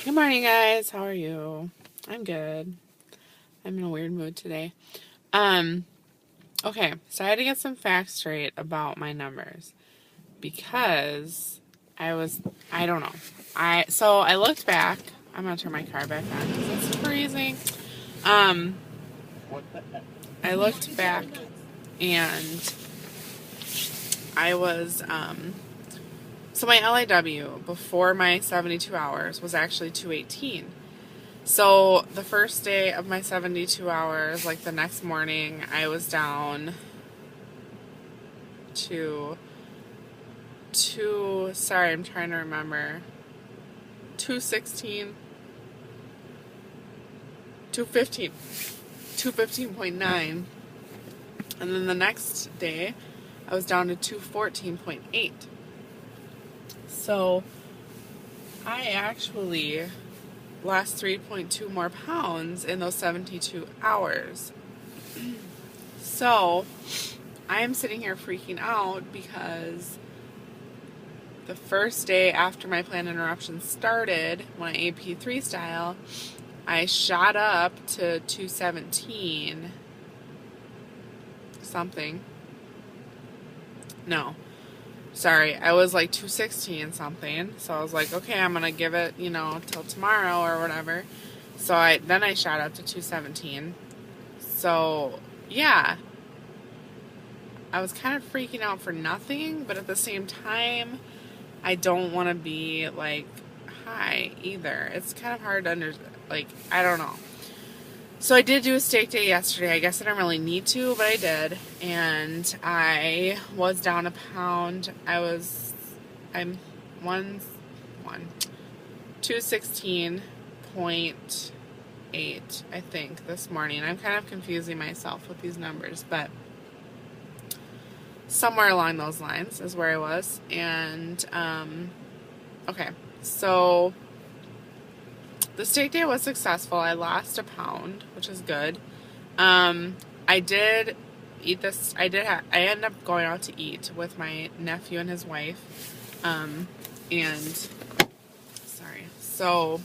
Good morning, guys. How are you? I'm good. I'm in a weird mood today. Um, okay, so I had to get some facts straight about my numbers because I don't know. I looked back. I'm gonna turn my car back on because it's freezing. Um, I looked back and I was, so my LIW before my 72 hours was actually 218. So the first day of my 72 hours, like the next morning, I was down to sorry, I'm trying to remember, 216, 215, 215.9. And then the next day, I was down to 214.8. So I actually lost 3.2 more pounds in those 72 hours. So I am sitting here freaking out because the first day after my planned interruption started, when I ate P3 style, I shot up to 217 something. No, sorry, I was like 216 something. So I was like, okay, I'm gonna give it, till tomorrow or whatever. So then I shot up to 217. So yeah, I was kind of freaking out for nothing, but at the same time, I don't want to be like high either. It's kind of hard to I don't know. So I did do a steak day yesterday. I guess I don't really need to, but I did. And I was down a pound. I'm 216.8, I think, this morning. I'm kind of confusing myself with these numbers, but somewhere along those lines is where I was. And, okay, so the steak day was successful. I lost a pound, which is good. I did eat this. I ended up going out to eat with my nephew and his wife. And sorry. So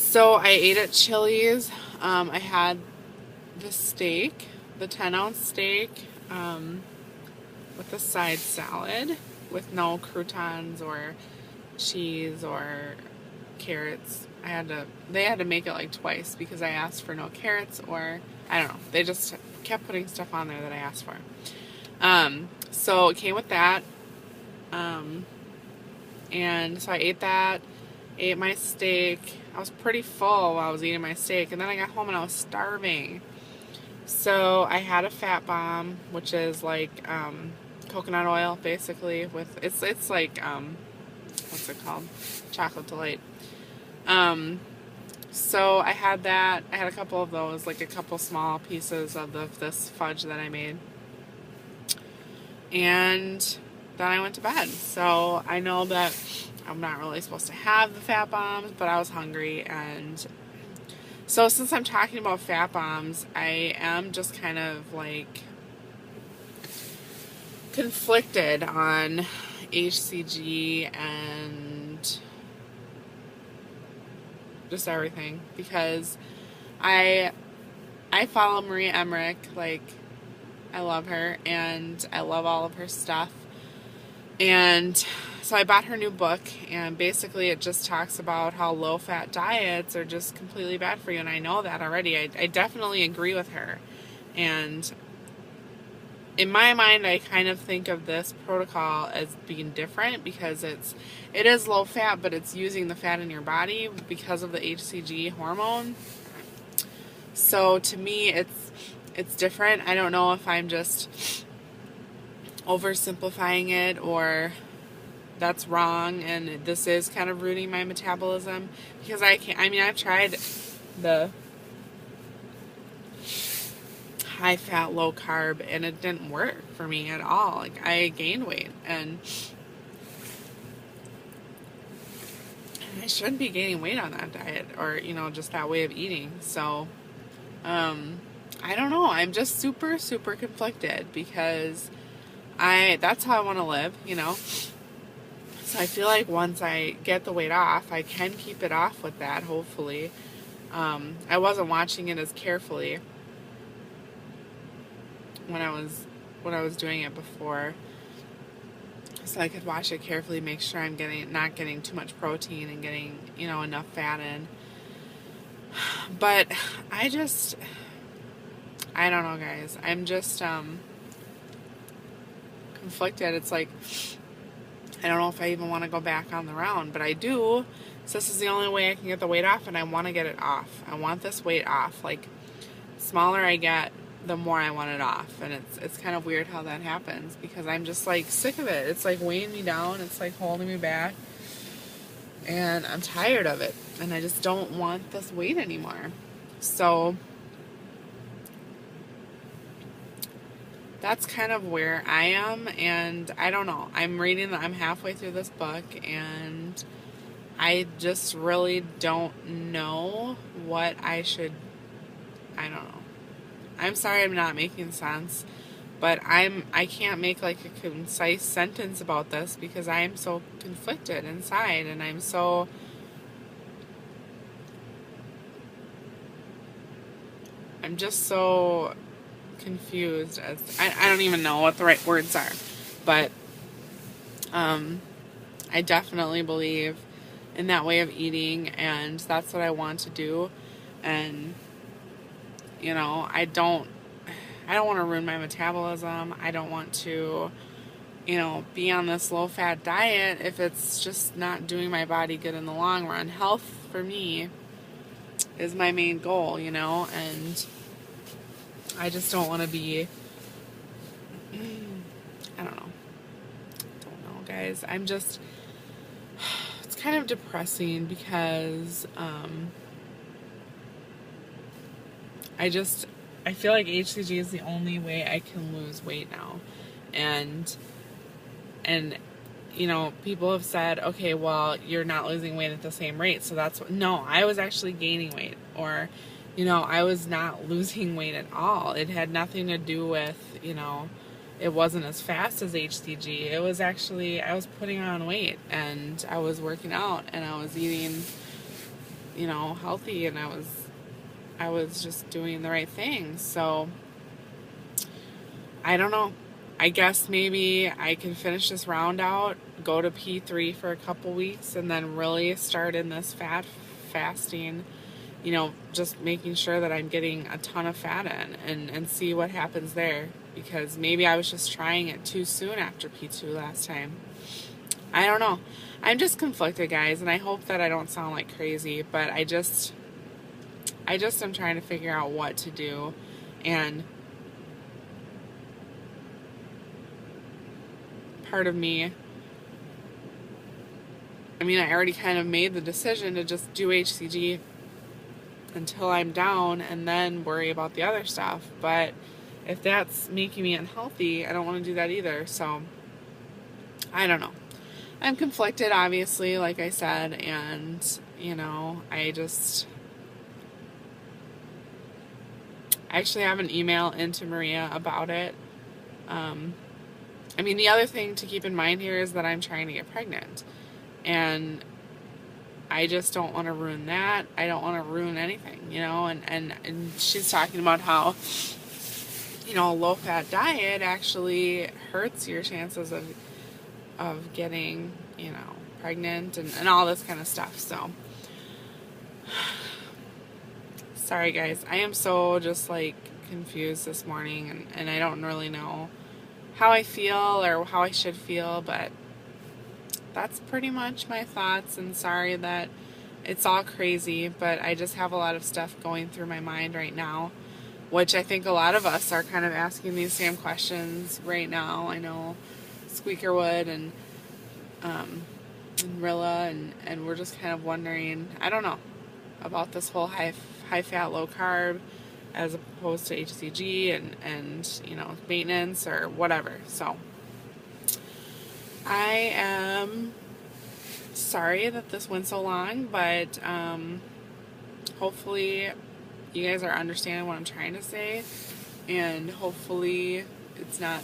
I ate at Chili's. I had the steak, the 10-ounce steak, with a side salad with no croutons or cheese or carrots. They had to make it like twice because I asked for no carrots, or I don't know. They just kept putting stuff on there that I asked for. So it came with that. And so I ate that, ate my steak. I was pretty full while I was eating my steak, and then I got home and I was starving. So I had a fat bomb, which is like coconut oil, basically. It's like what's it called? Chocolate Delight. So I had that. I had a couple of those, like a couple small pieces of this fudge that I made, and then I went to bed. So I know that I'm not really supposed to have the fat bombs, but I was hungry, and so since I'm talking about fat bombs, I am just kind of like conflicted on HCG and just everything, because I follow Maria Emmerich. Like, I love her and I love all of her stuff. And so I bought her new book, and basically it just talks about how low-fat diets are just completely bad for you, and I know that already. I definitely agree with her. And in my mind, I kind of think of this protocol as being different because it is low fat, but it's using the fat in your body because of the HCG hormone. So to me, it's different. I don't know if I'm just oversimplifying it or that's wrong, and this is kind of ruining my metabolism because I've tried the high fat, low carb, and it didn't work for me at all. Like, I gained weight, and I shouldn't be gaining weight on that diet or, just that way of eating. So, I don't know. I'm just super, super conflicted because that's how I want to live, So So I feel like once I get the weight off, I can keep it off with that, hopefully. I wasn't watching it as carefully when I was doing it before, so I could watch it carefully, make sure I'm not getting too much protein and getting, you know, enough fat in. But I don't know, guys. I'm just conflicted. It's like, I don't know if I even want to go back on the round, but I do. So this is the only way I can get the weight off, and I want to get it off. I want this weight off. Like, the smaller I get, the more I want it off. And it's kind of weird how that happens, because I'm just like sick of it. It's like weighing me down. It's like holding me back. And I'm tired of it. And I just don't want this weight anymore. So that's kind of where I am, and I don't know. I'm halfway through this book, and I just really don't know what I don't know. I'm sorry I'm not making sense, but I can't make like a concise sentence about this because I am so conflicted inside, and I'm just so confused as I don't even know what the right words are, but I definitely believe in that way of eating, and that's what I want to do. And you know, I don't want to ruin my metabolism. I don't want to, you know, be on this low fat diet if it's just not doing my body good in the long run. Health for me is my main goal, you know, and I just don't want to be, I don't know, guys. It's kind of depressing because I feel like HCG is the only way I can lose weight now. And you know, people have said, okay, well, you're not losing weight at the same rate, so no, I was actually gaining weight, or, you know, I was not losing weight at all. It had nothing to do with, you know, it wasn't as fast as HCG. It was actually, I was putting on weight, and I was working out, and I was eating, you know, healthy, and I was just doing the right thing. So I don't know. I guess maybe I can finish this round out, go to P3 for a couple weeks, and then really start in this fasting, you know, just making sure that I'm getting a ton of fat in, and see what happens there. Because maybe I was just trying it too soon after P2 last time. I don't know. I'm just conflicted, guys, and I hope that I don't sound like crazy, but I just am trying to figure out what to do. And part of me, I mean, I already kind of made the decision to just do HCG until I'm down and then worry about the other stuff. But if that's making me unhealthy, I don't want to do that either. So I don't know. I'm conflicted, obviously, like I said, and, you know, I actually have an email into Maria about it. I mean, the other thing to keep in mind here is that I'm trying to get pregnant, and I just don't want to ruin that. I don't want to ruin anything, you know, and she's talking about how, you know, a low-fat diet actually hurts your chances of getting, you know, pregnant and all this kind of stuff. So sorry, guys. I am so just like confused this morning, and I don't really know how I feel or how I should feel, but that's pretty much my thoughts. And sorry that it's all crazy, but I just have a lot of stuff going through my mind right now, which I think a lot of us are kind of asking these same questions right now. I know Squeakerwood and Rilla, and we're just kind of wondering, I don't know, about this whole high fat, low carb as opposed to HCG and you know, maintenance or whatever. So I am sorry that this went so long, but hopefully you guys are understanding what I'm trying to say, and hopefully it's not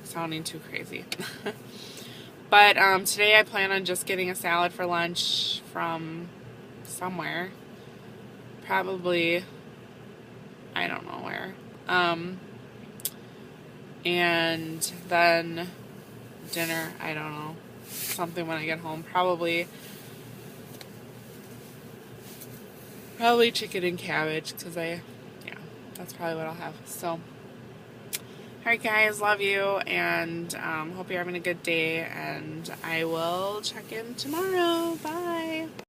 sounding too crazy. But today I plan on just getting a salad for lunch from somewhere. Probably, I don't know where. And then dinner, I don't know. Something when I get home. Probably chicken and cabbage because yeah, that's probably what I'll have. So, alright guys, love you, and hope you're having a good day, and I will check in tomorrow. Bye.